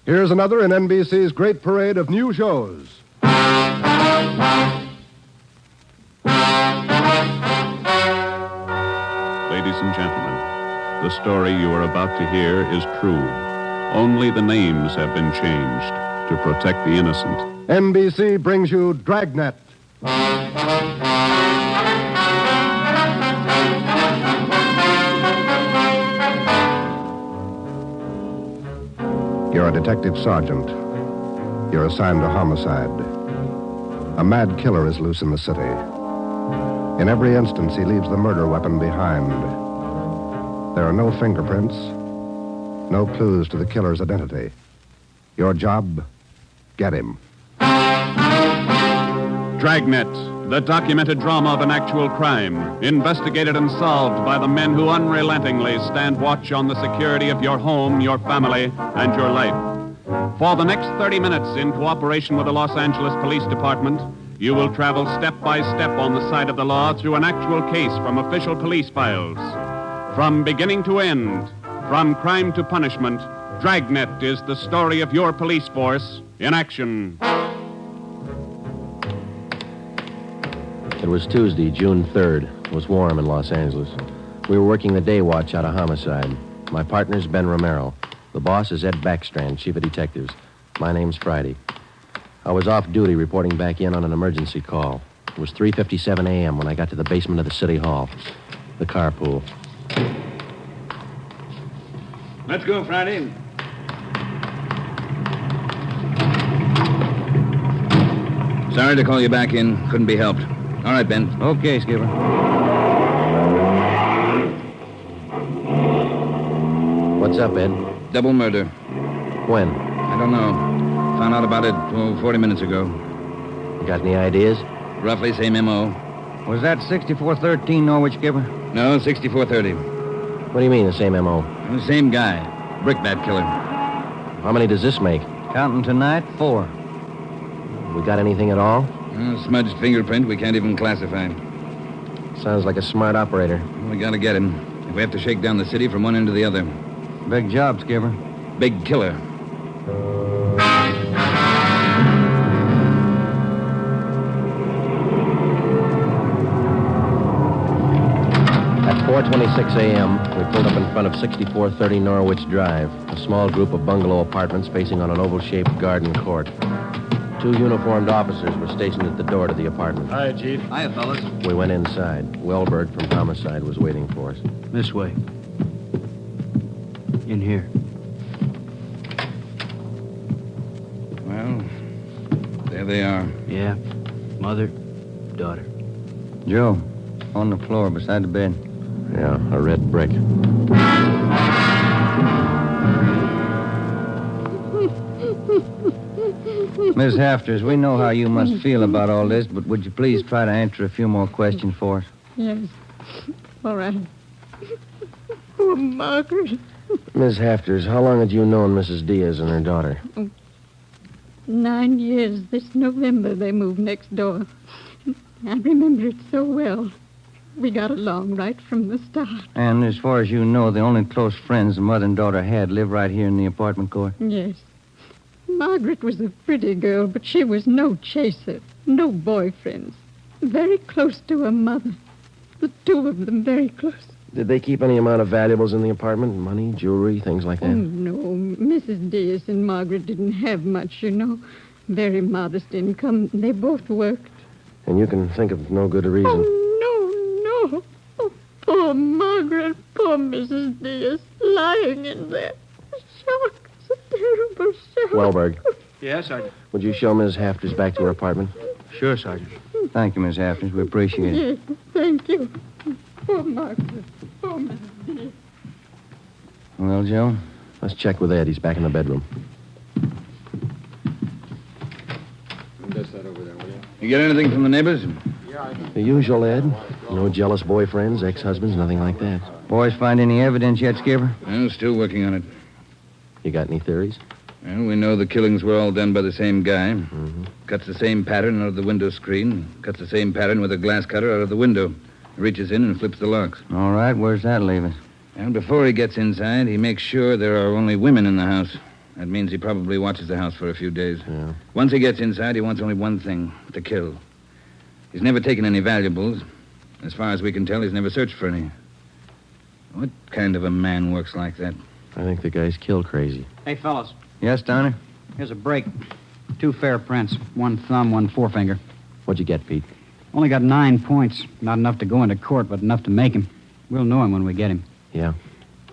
Here's another in NBC's great parade of new shows. Ladies and gentlemen, the story you are about to hear is true. Only the names have been changed to protect the innocent. NBC brings you Dragnet. You're a detective sergeant. You're assigned to homicide. A mad killer is loose in the city. In every instance, he leaves the murder weapon behind. There are no fingerprints, no clues to the killer's identity. Your job, get him. Dragnet, the documented drama of an actual crime, investigated and solved by the men who unrelentingly stand watch on the security of your home, your family, and your life. For the next 30 minutes, in cooperation with the Los Angeles Police Department, you will travel step by step on the side of the law through an actual case from official police files. From beginning to end, from crime to punishment, Dragnet is the story of your police force in action. It was Tuesday, June 3rd. It was warm in Los Angeles. We were working the day watch out of homicide. My partner's Ben Romero. The boss is Ed Backstrand, chief of detectives. My name's Friday. I was off duty reporting back in on an emergency call. It was 3:57 a.m. when I got to the basement of the city hall, the carpool. Let's go, Friday. Sorry to call you back in. Couldn't be helped. All right, Ben. Okay, Skipper. What's up, Ed? Double murder. When? I don't know. Found out about it 40 minutes ago. You got any ideas? Roughly same M.O. Was that 6413 Norwich, Skipper? No, 6430. What do you mean, the same M.O.? The same guy. Brickbat killer. How many does this make? Counting tonight, 4. We got anything at all? Smudged fingerprint we can't even classify. Sounds like a smart operator. We gotta get him. If we have to shake down the city from one end to the other. Big job, Skipper. Big killer. At 4:26 a.m., we pulled up in front of 6430 Norwich Drive, a small group of bungalow apartments facing on an oval-shaped garden court. 2 uniformed officers were stationed at the door to the apartment. Hi, Chief. Hiya, fellas. We went inside. Wellberg from Homicide was waiting for us. This way. In here. Well, there they are. Yeah. Mother, daughter. Joe, on the floor beside the bed. Yeah, a red brick. Miss Hafters, we know how you must feel about all this, but would you please try to answer a few more questions for us? Yes. All right. Poor Margaret. Ms. Hafters, how long had you known Mrs. Diaz and her daughter? 9 years. This November they moved next door. I remember it so well. We got along right from the start. And as far as you know, the only close friends the mother and daughter had live right here in the apartment court? Yes. Margaret was a pretty girl, but she was no chaser, no boyfriends. Very close to her mother. The 2 of them very close. Did they keep any amount of valuables in the apartment? Money, jewelry, things like that? Oh, no. Mrs. Diaz and Margaret didn't have much, you know. Very modest income. They both worked. And you can think of no good reason. Oh, no. Oh, poor Margaret, poor Mrs. Diaz, lying in there. Shock. It's a terrible shock. Wellberg, Yes, Sergeant. would you show Ms. Hafters back to her apartment? Sure, Sergeant. Thank you, Miss Hafters. We appreciate it. Yes, thank you. Poor Margaret. Poor Mrs. Diaz. Well, Joe? Let's check with Ed. He's back in the bedroom. You get anything from the neighbors? The usual, Ed. No jealous boyfriends, ex-husbands, nothing like that. Boys find any evidence yet, Skipper? Well, still working on it. You got any theories? Well, we know the killings were all done by the same guy. Mm-hmm. Cuts the same pattern out of the window screen. Cuts the same pattern with a glass cutter out of the window. Reaches in and flips the locks. All right, where's that leave us? And before he gets inside, he makes sure there are only women in the house. That means he probably watches the house for a few days. Yeah. Once he gets inside, he wants only one thing, to kill. He's never taken any valuables. As far as we can tell, he's never searched for any. What kind of a man works like that? I think the guy's kill crazy. Hey, fellas, Yes, Donner? here's a break. 2 fair prints. 1 thumb, 1 forefinger. What'd you get, Pete? Only got 9 points. Not enough to go into court, but enough to make him. We'll know him when we get him. Yeah.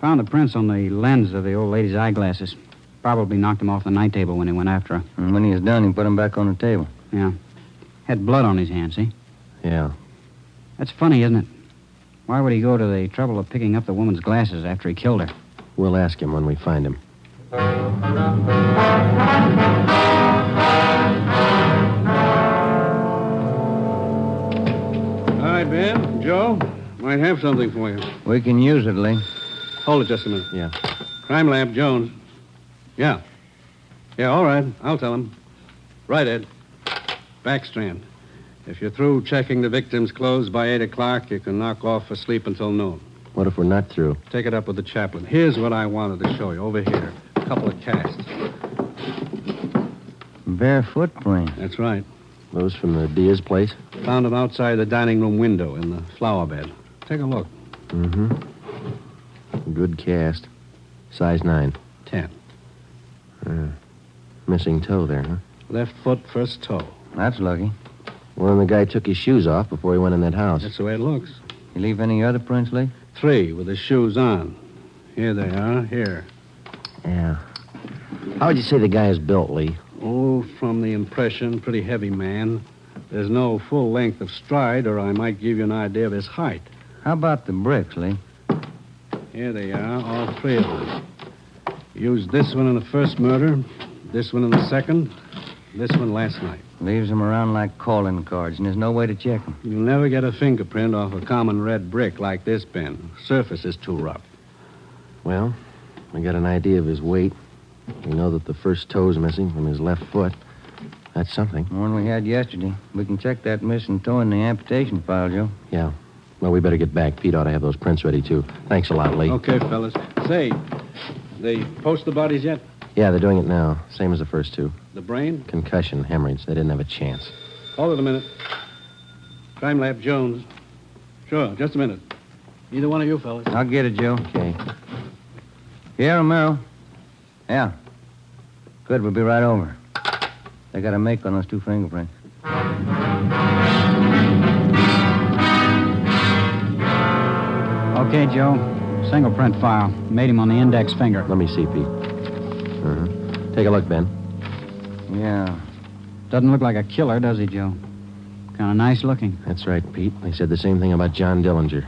Found the prints on the lens of the old lady's eyeglasses. Probably knocked him off the night table when he went after her. And when he was done, he put him back on the table. Yeah. Had blood on his hands, see? Yeah. That's funny, isn't it? Why would he go to the trouble of picking up the woman's glasses after he killed her? We'll ask him when we find him. All right, Ben. Joe, might have something for you. We can use it, Lee. Hold it just a minute. Yeah. Crime Lab, Jones. Yeah. Yeah, all right. I'll tell him. Right, Ed. Backstrand. If you're through checking the victim's clothes by 8 o'clock, you can knock off for sleep until noon. What if we're not through? Take it up with the chaplain. Here's what I wanted to show you. Over here. A couple of casts. Bare footprint. That's right. Those from the Diaz place? Found them outside the dining room window in the flower bed. Take a look. Mm-hmm. Good cast. Size 9. 10. Missing toe there, huh? Left foot, first toe. That's lucky. Well, then the guy took his shoes off before he went in that house. That's the way it looks. You leave any other prints, Lee? 3 with his shoes on. Here they are. Here. Yeah. How would you say the guy is built, Lee? Oh, from the impression, pretty heavy man. There's no full length of stride, or I might give you an idea of his height. How about the bricks, Lee? Here they are, all 3 of them. Used this one in the first murder, this one in the second, this one last night. Leaves them around like calling cards, and there's no way to check them. You'll never get a fingerprint off a common red brick like this, Ben. Surface is too rough. Well, we got an idea of his weight. We know that the first toe's missing from his left foot. That's something. The one we had yesterday. We can check that missing toe in the amputation file, Joe. Yeah. Well, we better get back. Pete ought to have those prints ready, too. Thanks a lot, Lee. Okay, fellas. Say, they post the bodies yet? Yeah, they're doing it now. Same as the first 2. The brain? Concussion, hemorrhage. They didn't have a chance. Hold it a minute. Crime Lab Jones. Sure, just a minute. Either one of you fellas. I'll get it, Joe. Okay. Yeah, Romero. Yeah. Good, we'll be right over. They got a make on those 2 fingerprints. Okay, Joe. Single print file. Made him on the index finger. Let me see, Pete. Take a look, Ben. Yeah. Doesn't look like a killer, does he, Joe? Kind of nice looking. That's right, Pete. They said the same thing about John Dillinger.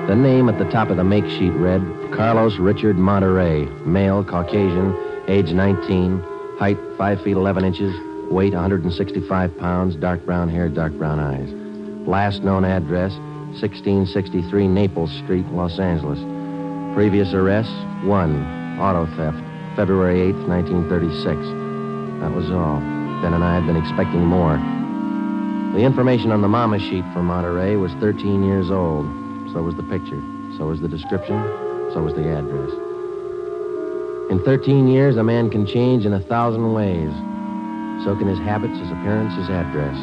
The name at the top of the make sheet read, Carlos Richard Monterey, male, Caucasian, age 19, height 5 feet 11 inches, weight 165 pounds, dark brown hair, dark brown eyes. Last known address, 1663 Naples Street, Los Angeles. Previous arrests, 1, auto theft, February 8th, 1936. That was all. Ben and I had been expecting more. The information on the mama sheet for Monterey was 13 years old. So was the picture. So was the description. So was the address. In 13 years, a man can change in 1,000 ways. So can his habits, his appearance, his address.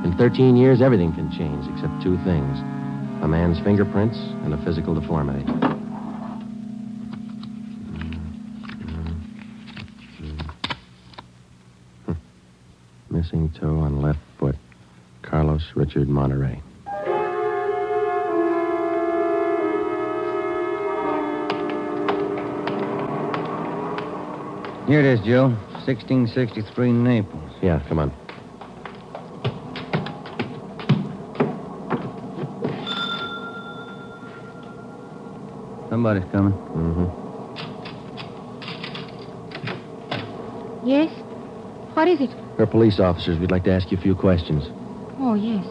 In 13 years, everything can change except 2 things. A man's fingerprints and a physical deformity. Missing toe on left foot. Carlos Richard Monterey. Here it is, Joe. 1663 Naples. Yeah, come on. Somebody's coming. Mm-hmm. Yes? What is it? We're police officers. We'd like to ask you a few questions. Oh, yes.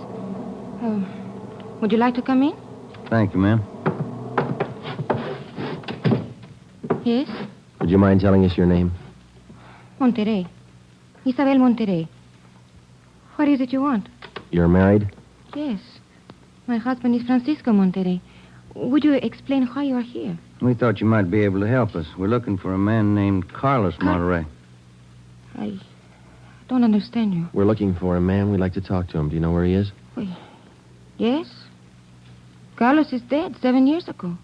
Would you like to come in? Thank you, ma'am. Yes? Would you mind telling us your name? Monterey. Isabel Monterey. What is it you want? You're married? Yes. My husband is Francisco Monterey. Would you explain why you are here? We thought you might be able to help us. We're looking for a man named Carlos Monterey. I don't understand you. We're looking for a man. We'd like to talk to him. Do you know where he is? Yes. Carlos is dead 7 years ago.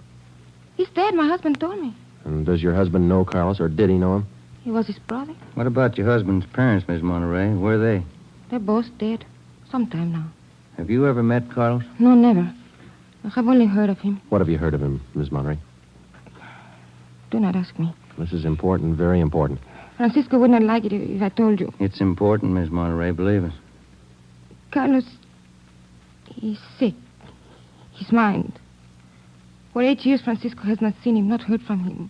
He's dead, my husband told me. And does your husband know Carlos, or did he know him? He was his brother. What about your husband's parents, Miss Monterey? Where are they? They're both dead. Sometime now. Have you ever met Carlos? No, never. I have only heard of him. What have you heard of him, Miss Monterey? Do not ask me. This is important, very important. Francisco would not like it if I told you. It's important, Miss Monterey, believe us. Carlos, he's sick. His mind. For 8 years, Francisco has not seen him, not heard from him.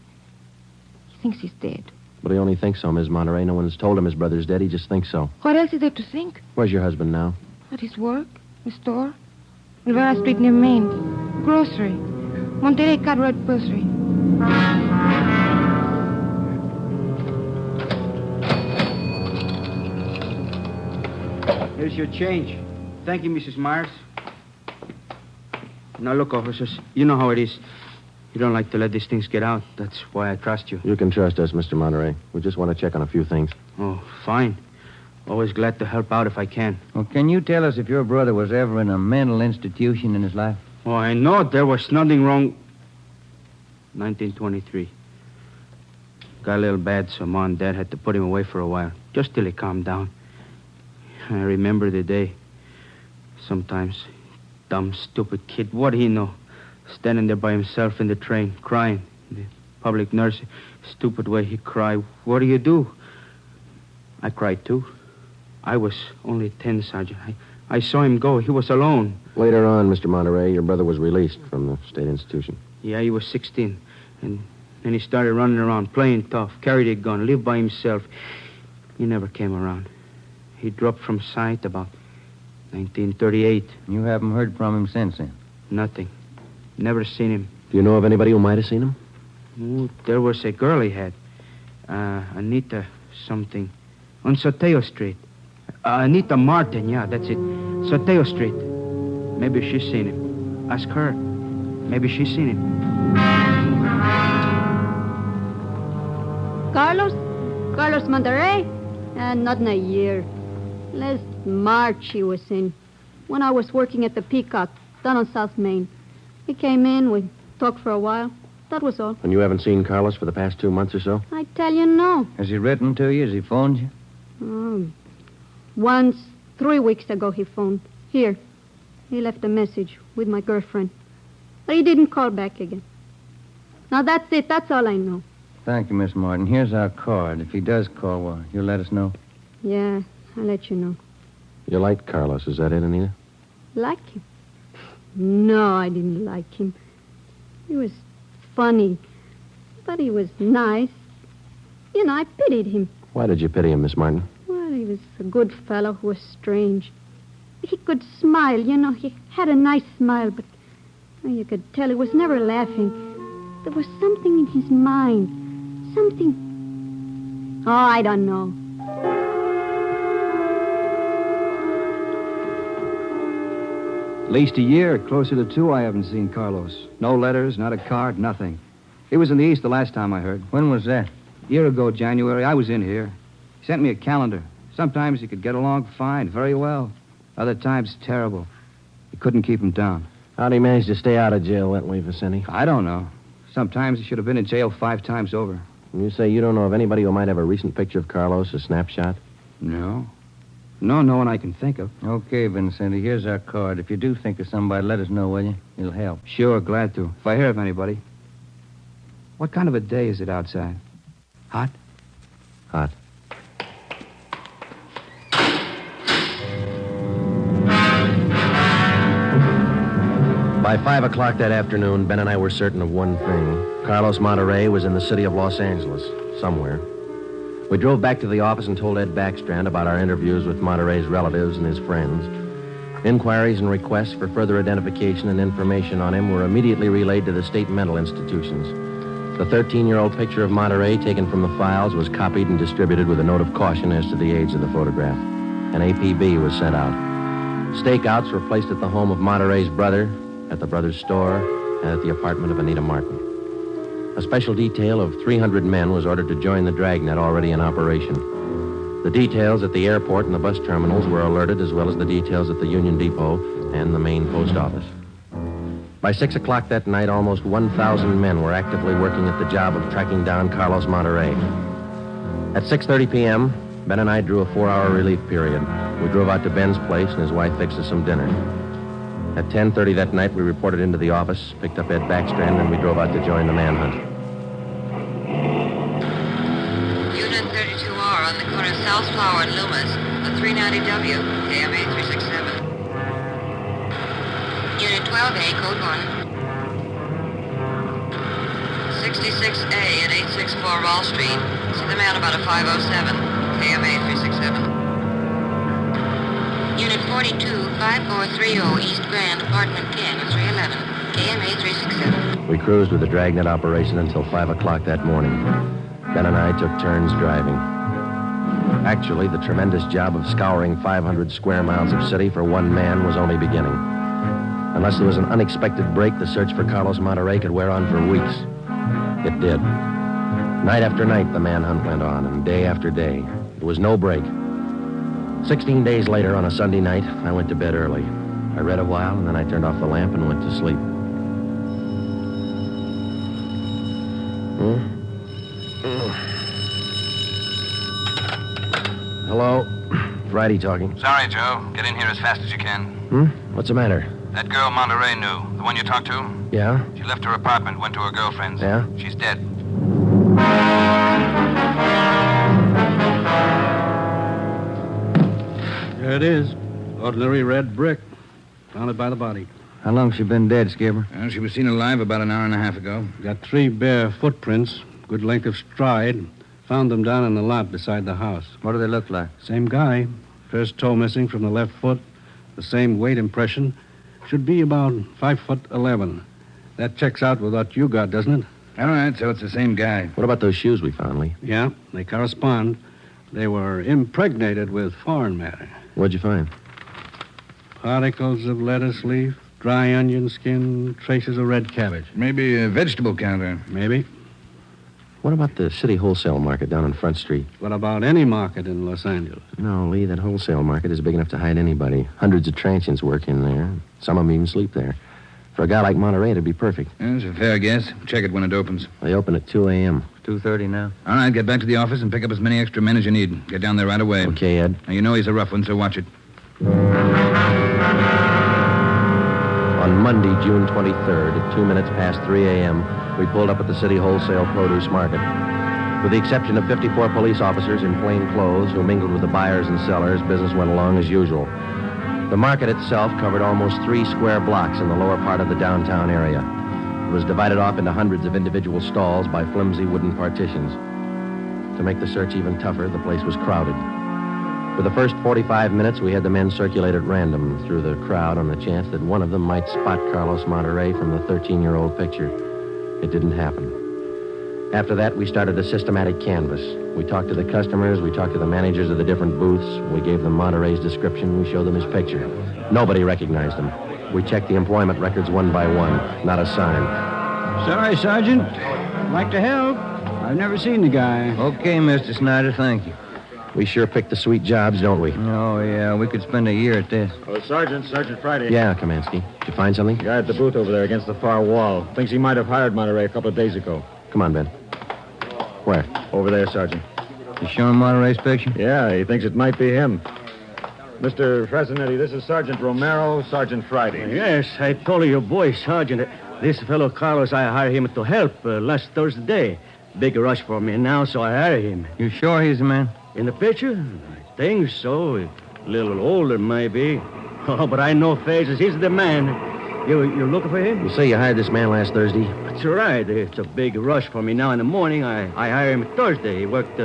He thinks he's dead. But he only thinks so, Miss Monterey. No one's told him his brother's dead. He just thinks so. What else is there to think? Where's your husband now? At his work, the store, Rivera Street near Main, grocery, Monterey Cartwright grocery. Here's your change. Thank you, Mrs. Myers. Now, look, officers, you know how it is. You don't like to let these things get out. That's why I trust you. You can trust us, Mr. Monterey. We just want to check on a few things. Oh, fine. Always glad to help out if I can. Well, can you tell us if your brother was ever in a mental institution in his life? Oh, I know there was nothing wrong. 1923. Got a little bad, so Mom and Dad had to put him away for a while, just till he calmed down. I remember the day. Sometimes, dumb, stupid kid, what do he know? Standing there by himself in the train, crying. The public nurse, stupid way he cried. What do you do? I cried, too. I was only 10, Sergeant. I saw him go. He was alone. Later on, Mr. Monterey, your brother was released from the state institution. Yeah, he was 16. And then he started running around, playing tough, carried a gun, lived by himself. He never came around. He dropped from sight about 1938. You haven't heard from him since then? Nothing. Never seen him. Do you know of anybody who might have seen him? Oh, there was a girl he had. Anita something. On Soteo Street. Anita Martin, yeah, that's it. Soteo Street. Maybe she's seen him. Ask her. Maybe she's seen him. Carlos Monterey? Not in a year. Last March he was in. When I was working at the Peacock, down on South Main. He came in, we talked for a while. That was all. And you haven't seen Carlos for the past 2 months or so? I tell you, no. Has he written to you? Has he phoned you? Once, 3 weeks ago, he phoned. Here. He left a message with my girlfriend. But he didn't call back again. Now, that's it. That's all I know. Thank you, Miss Martin. Here's our card. If he does call, well, you'll let us know. Yeah, I'll let you know. You liked Carlos, is that it, Anita? Like him? No, I didn't like him. He was funny. But he was nice. You know, I pitied him. Why did you pity him, Miss Martin? Well, he was a good fellow who was strange. He could smile, you know. He had a nice smile, but you could tell he was never laughing. There was something in his mind. Something... Oh, I don't know. At least a year, closer to 2, I haven't seen Carlos. No letters, not a card, nothing. He was in the East the last time I heard. When was that? A year ago, January, I was in here. He sent me a calendar. Sometimes he could get along fine, very well. Other times, terrible. He couldn't keep him down. How'd he manage to stay out of jail that way, Vicente? I don't know. Sometimes he should have been in jail 5 times over. And you say you don't know of anybody who might have a recent picture of Carlos, a snapshot? No. No one I can think of. Okay, Vincenti, here's our card. If you do think of somebody, let us know, will you? It'll help. Sure, glad to. If I hear of anybody. What kind of a day is it outside? Hot? Hot. By 5 o'clock that afternoon, Ben and I were certain of one thing. Carlos Monterey was in the city of Los Angeles, somewhere. We drove back to the office and told Ed Backstrand about our interviews with Monterey's relatives and his friends. Inquiries and requests for further identification and information on him were immediately relayed to the state mental institutions. The 13-year-old picture of Monterey taken from the files was copied and distributed with a note of caution as to the age of the photograph. An APB was sent out. Stakeouts were placed at the home of Monterey's brother, at the brother's store, and at the apartment of Anita Martin. A special detail of 300 men was ordered to join the Dragnet already in operation. The details at the airport and the bus terminals were alerted, as well as the details at the Union Depot and the main post office. By 6 o'clock that night, almost 1,000 men were actively working at the job of tracking down Carlos Monterey. At 6:30 p.m., Ben and I drew a 4-hour relief period. We drove out to Ben's place, and his wife fixed us some dinner. At 10:30 that night, we reported into the office, picked up Ed Backstrand, and we drove out to join the manhunt. Unit 32R on the corner of South Flower and Loomis, the 390W, KMA 367. Unit 12A, code 1. 66A at 864 Wall Street. See the man about a 507, KMA 367. Unit 42, 5430 East Grand, apartment 10, 311, KMA 367. We cruised with the Dragnet operation until 5 o'clock that morning. Ben and I took turns driving. Actually, the tremendous job of scouring 500 square miles of city for one man was only beginning. Unless there was an unexpected break, the search for Carlos Monterey could wear on for weeks. It did. Night after night, the manhunt went on, and day after day. There was no break. 16 days later, on a Sunday night, I went to bed early. I read a while, and then I turned off the lamp and went to sleep. Hello? Friday talking. Sorry, Joe. Get in here as fast as you can. What's the matter? That girl Monterey knew, the one you talked to, Yeah? she left her apartment, went to her girlfriend's. Yeah? She's dead. There it is. Ordinary red brick. Found it by the body. How long's she been dead, Skipper? Well, she was seen alive about an hour and a half ago. Got 3 bare footprints, good length of stride. Found them down in the lot beside the house. What do they look like? Same guy. First toe missing from the left foot. The same weight impression. Should be about 5'11". That checks out with what you got, doesn't it? All right, so it's the same guy. What about those shoes we found, Lee? Yeah, they correspond. They were impregnated with foreign matter. What'd you find? Particles of lettuce leaf, dry onion skin, traces of red cabbage. Maybe a vegetable counter. Maybe. What about the city wholesale market down on Front Street? What about any market in Los Angeles? No, Lee, that wholesale market is big enough to hide anybody. Hundreds of transients work in there. Some of them even sleep there. For a guy like Monterey, it'd be perfect. That's a fair guess. Check it when it opens. They open at 2 a.m. 2:30 now. All right, get back to the office and pick up as many extra men as you need. Get down there right away. Okay, Ed. Now, you know he's a rough one, so watch it. On Monday, June 23rd, at 2 minutes past 3 a.m., we pulled up at the city wholesale produce market. With the exception of 54 police officers in plain clothes who mingled with the buyers and sellers, business went along as usual. The market itself covered almost 3 square blocks in the lower part of the downtown area. It was divided off into hundreds of individual stalls by flimsy wooden partitions. To make the search even tougher, the place was crowded. For the first 45 minutes, we had the men circulate at random through the crowd on the chance that one of them might spot Carlos Monterey from the 13-year-old picture. It didn't happen. After that, we started a systematic canvass. We talked to the customers, we talked to the managers of the different booths, we gave them Monterey's description, we showed them his picture. Nobody recognized him. We checked the employment records one by one. Not a sign. Sorry, Sergeant. I'd like to help. I've never seen the guy. Okay, Mr. Snyder, thank you. We sure picked the sweet jobs, don't we? Oh, yeah, we could spend a year at this. Oh, Sergeant Friday. Yeah, Kamansky. Did you find something? Guy at the booth over there against the far wall. Thinks he might have hired Monterey a couple of days ago. Come on, Ben. Where? Over there, Sergeant. You showing Monterey's picture? Yeah, he thinks it might be him. Mr. Fresnetti, this is Sergeant Romero, Sergeant Friday. Yes, I told you, boy, Sergeant. This fellow Carlos, I hired him to help last Thursday. Big rush for me now, so I hired him. You sure he's the man? In the picture? I think so. A little older, maybe. Oh, but I know faces. He's the man. You're looking for him? You say you hired this man last Thursday? That's right. It's a big rush for me now in the morning. I hired him Thursday. He worked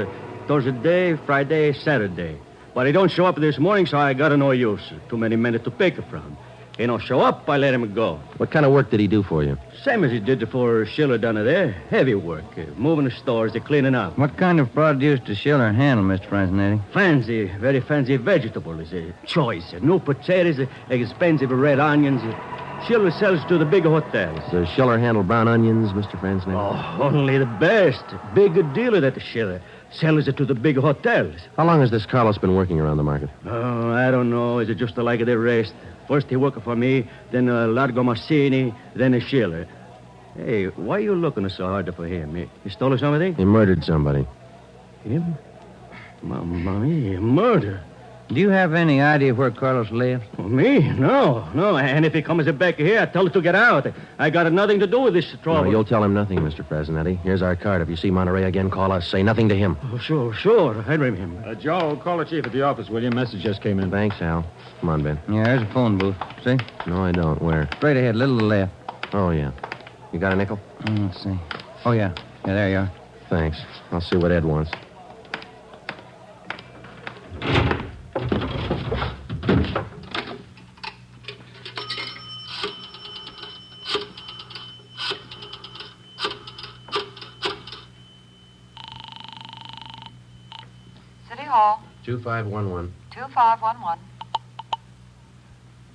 Thursday, Friday, Saturday. But he don't show up this morning, so I got no use. Too many men to pick from. He don't show up, I let him go. What kind of work did he do for you? Same as he did for Schiller down there. Heavy work. Moving the stores, cleaning up. What kind of produce does Schiller handle, Mr. Franzenetti? Fancy, very fancy vegetables. Choice. New potatoes, expensive red onions. Schiller sells to the big hotels. Does Schiller handle brown onions, Mr. Franzen? Oh, only the best. Big dealer, that Schiller. Sells it to the big hotels. How long has this Carlos been working around the market? Oh, I don't know. Is it just like the rest? First he worked for me, then Largo Massini, then a Schiller. Hey, why are you looking so hard for him? He stole something? He murdered somebody. Him? Mamma mia, murder. Do you have any idea where Carlos lives? Me? No. And if he comes back here, I tell him to get out. I got nothing to do with this trouble. No, you'll tell him nothing, Mr. Fresnetti. Here's our card. If you see Monterey again, call us. Say nothing to him. Oh, sure. I remember. Joe, call the chief at the office, will you? Message just came in. Thanks, Al. Come on, Ben. Yeah, there's a phone booth. See? No, I don't. Where? Straight ahead, little to the left. Oh, yeah. You got a nickel? Let's see. Oh, yeah. Yeah, there you are. Thanks. I'll see what Ed wants. City Hall, 2511. 2511.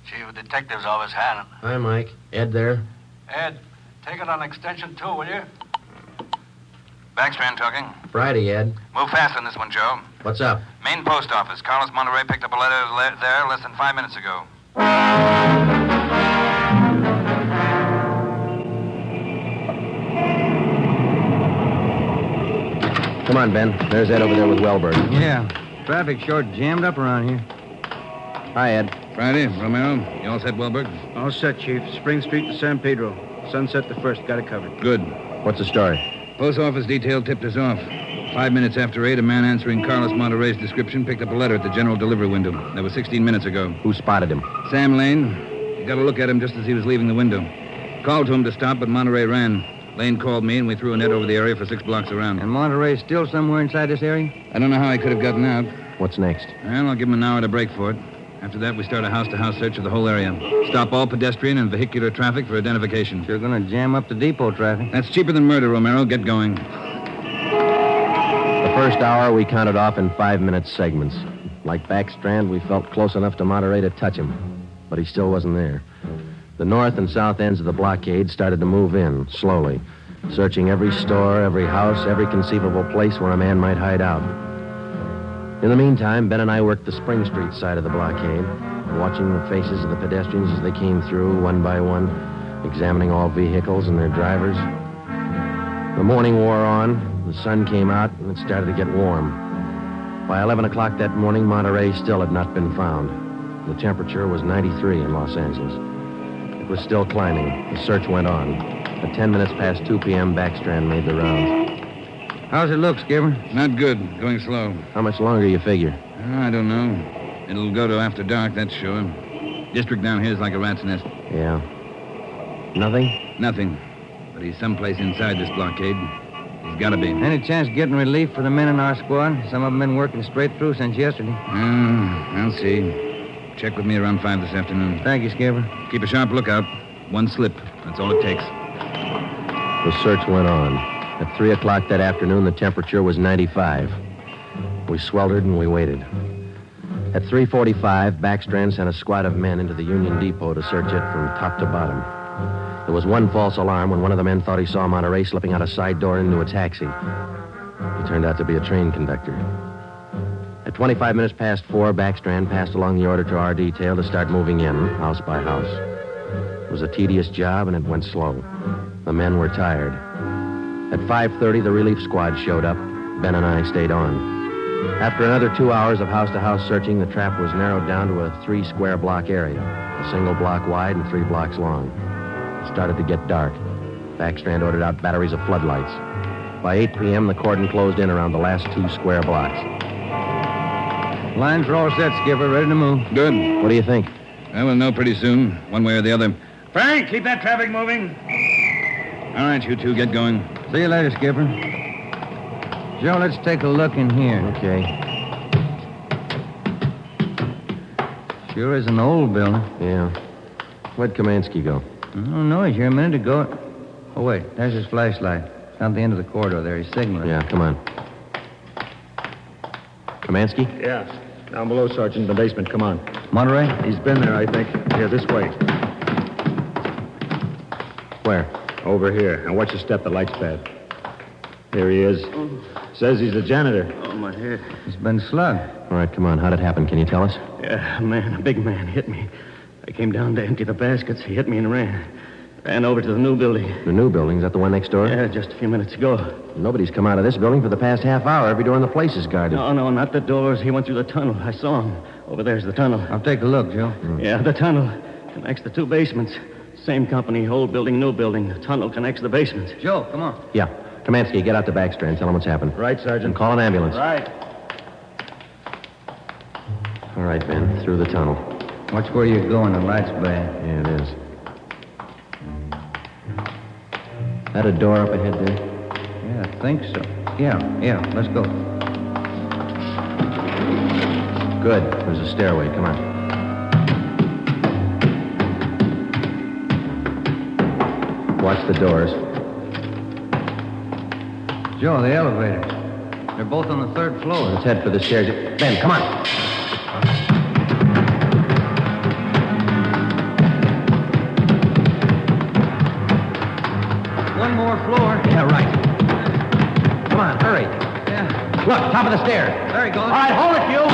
Chief of Detectives Office, Hannon. Hi, Mike. Ed there? Ed, take it on extension 2, will you? Backstrand talking. Friday, Ed. Move fast on this one, Joe. What's up? Main post office. Carlos Monterey picked up a letter there less than 5 minutes ago. Come on, Ben. There's Ed over there with Wellberg. Yeah. Traffic short jammed up around here. Hi, Ed. Friday, Romero, you all set, Wellberg? All set, Chief. Spring Street to San Pedro. Sunset the first. Got it covered. Good. What's the story? Post office detail tipped us off. 5 minutes after 8, a man answering Carlos Monterey's description picked up a letter at the general delivery window. That was 16 minutes ago. Who spotted him? Sam Lane. He got a look at him just as he was leaving the window. Called to him to stop, but Monterey ran. Lane called me, and we threw a net over the area for 6 blocks around. And Monterey's still somewhere inside this area? I don't know how he could have gotten out. What's next? Well, I'll give him an hour to break for it. After that, we start a house-to-house search of the whole area. Stop all pedestrian and vehicular traffic for identification. You're going to jam up the depot traffic. That's cheaper than murder, Romero. Get going. The first hour we counted off in 5-minute segments. Like Backstrand, we felt close enough to Monterey to touch him. But he still wasn't there. The north and south ends of the blockade started to move in, slowly, searching every store, every house, every conceivable place where a man might hide out. In the meantime, Ben and I worked the Spring Street side of the blockade, watching the faces of the pedestrians as they came through, one by one, examining all vehicles and their drivers. The morning wore on, the sun came out, and it started to get warm. By 11 o'clock that morning, Monterey still had not been found. The temperature was 93 in Los Angeles. It was still climbing. The search went on. At 10 minutes past 2 p.m., Backstrand made the rounds. How's it look, Skipper? Not good. Going slow. How much longer you figure? I don't know. It'll go to after dark, that's sure. District down here is like a rat's nest. Yeah. Nothing? Nothing. But he's someplace inside this blockade. He's got to be. Any chance of getting relief for the men in our squad? Some of them been working straight through since yesterday. I'll see. Check with me around 5 this afternoon. Thank you, Skipper. Keep a sharp lookout. One slip. That's all it takes. The search went on. At 3 o'clock that afternoon, the temperature was 95. We sweltered and we waited. At 3:45, Backstrand sent a squad of men into the Union Depot to search it from top to bottom. There was one false alarm when one of the men thought he saw Monterey slipping out a side door into a taxi. He turned out to be a train conductor. At 25 minutes past 4, Backstrand passed along the order to our detail to start moving in, house by house. It was a tedious job, and it went slow. The men were tired. At 5:30, the relief squad showed up. Ben and I stayed on. After another 2 hours of house-to-house searching, the trap was narrowed down to a 3-square-block area, a single block wide and 3 blocks long. It started to get dark. Backstrand ordered out batteries of floodlights. By 8 p.m., the cordon closed in around the last 2 square blocks. Lines are all set, Skipper. Ready to move. Good. What do you think? We'll know pretty soon, one way or the other. Frank, keep that traffic moving. All right, you two, get going. See you later, Skipper. Joe, let's take a look in here. Okay. Sure is an old building. Yeah. Where'd Kamansky go? I don't know. He's here a minute ago. Oh, wait. There's his flashlight. It's on the end of the corridor there. He's signaling. Yeah, come on. Kamansky? Yeah. Down below, Sergeant, in the basement. Come on. Monterey? He's been there, I think. Here, this way. Where? Over here. Now watch your step. The light's bad. Here he is. Says he's the janitor. Oh, my head. He's been slugged. All right, come on. How'd it happen? Can you tell us? Yeah, a big man hit me. I came down to empty the baskets. He hit me and ran. Ran over to the new building. The new building? Is that the one next door? Yeah, just a few minutes ago. Nobody's come out of this building for the past half hour. Every door in the place is guarded. No, not the doors. He went through the tunnel. I saw him. Over there's the tunnel. I'll take a look, Joe. Yeah, the tunnel connects the two basements. Same company, old building, new building. The tunnel connects the basements. Joe, come on. Yeah. Kamansky, get out the back strand. Tell him what's happened. Right, Sergeant. And call an ambulance. Right. All right, Ben. Through the tunnel. Watch where you're going. The light's bad. Yeah, it is. That a door up ahead there? Yeah, I think so. Yeah, let's go. Good. There's a stairway. Come on. Watch the doors. Joe, the elevators. They're both on the third floor. Let's head for the stairs. Ben, come on. One more floor. Yeah, right. Come on, hurry. Yeah. Look, top of the stairs. There he goes. All right, hold it, you.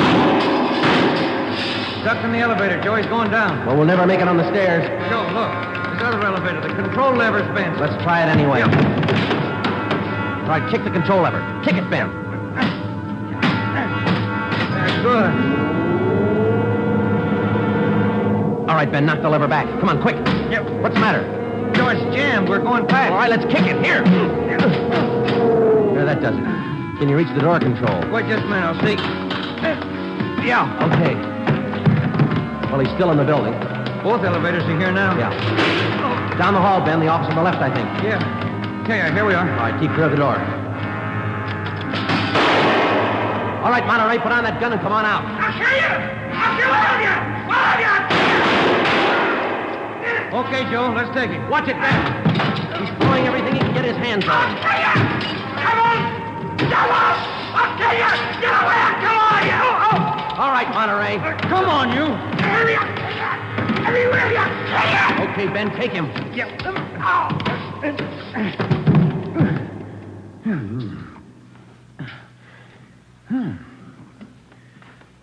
Stuck in the elevator, Joe. He's going down. Well, we'll never make it on the stairs. Joe, look. This other elevator. The control lever's bent. Let's try it anyway. Yeah. All right, kick the control lever. Kick it, Ben. That's good. All right, Ben, knock the lever back. Come on, quick. Yep. What's the matter? Joe, it's jammed. We're going past. All right, let's kick it. Here. There, that does it. Can you reach the door control? Wait just a minute. I'll see. Yeah. Okay. Well, he's still in the building. Both elevators are here now. Yeah. Down the hall, Ben. The office on the left, I think. Yeah. Okay, here we are. All right, keep clear of the door. All right, Monterey, put on that gun and come on out. I'll kill you! I'll kill all of you! All of you! Okay, Joe, let's take it. Watch it, Ben. He's throwing everything he can get his hands on. I'll kill you! Come on! Come on! I'll kill you! Get away! Come on, you! Oh! All right, Monterey. Come on, you. Everywhere you! Kill you! Okay, Ben, take him. Yep. Oh!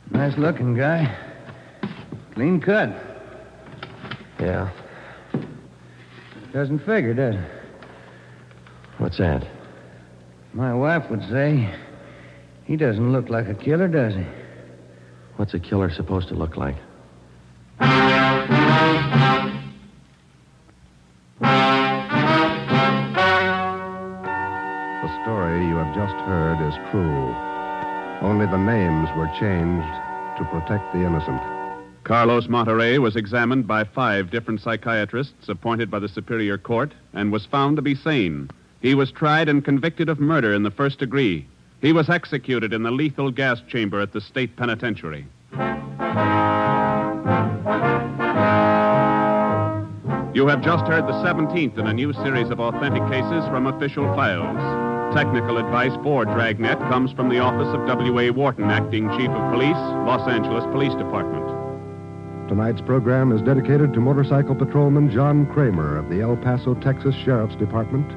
Nice looking guy. Clean cut. Yeah. Doesn't figure, does it? What's that? My wife would say he doesn't look like a killer, does he? What's a killer supposed to look like? The story you have just heard is true. Only the names were changed to protect the innocent. Carlos Monterey was examined by 5 different psychiatrists appointed by the Superior Court and was found to be sane. He was tried and convicted of murder in the first degree. He was executed in the lethal gas chamber at the state penitentiary. You have just heard the 17th in a new series of authentic cases from official files. Technical advice for Dragnet comes from the office of W.A. Wharton, Acting Chief of Police, Los Angeles Police Department. Tonight's program is dedicated to motorcycle patrolman John Kramer of the El Paso, Texas Sheriff's Department,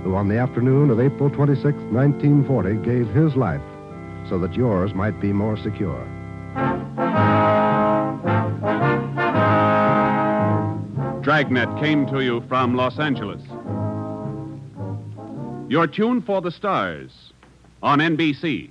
who on the afternoon of April 26, 1940, gave his life so that yours might be more secure. Dragnet came to you from Los Angeles. Your tune for the stars on NBC.